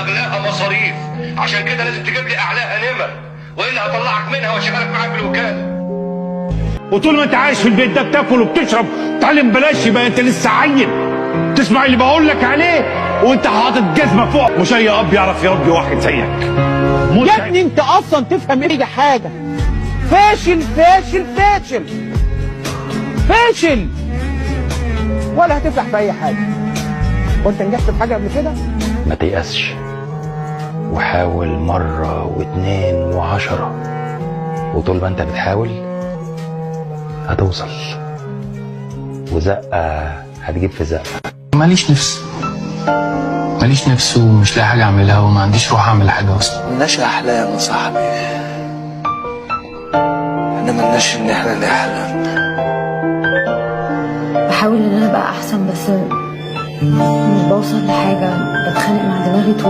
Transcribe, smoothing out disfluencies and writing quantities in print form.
واغلاها مصاريف، عشان كده لازم تجيب لي اعلاها نمر، والا هطلعك منها واشغلك معاك بالوكاله. وطول ما انت عايش في البيت ده بتاكل وبتشرب تعلم بلاش، يبقى انت لسه عيل تسمع اللي بقول لك عليه وانت حاطط جزمه فوق. مش اي اب يعرف يربي واحد زيك. يا ابني انت اصلا تفهم ايه حاجه؟ فاشل فاشل فاشل فاشل، ولا هتفلح في اي حاجه. وانت نجحت في حاجه قبل كده؟ ما تيأسش وحاول مرة واتنين وعشرة، وطول ما انت بتحاول هتوصل، وزقة هتجيب في زقة. ماليش نفس ومش لاقي حاجة أعملها وما عنديش روح أعمل حاجة أصلا. ملناش أحلام يا صاحبي، احنا ملناش إن احنا نحلم. بحاول إن أنا أبقى أحسن، بس مش بوصل لحاجة، بتخانق مع دماغي طول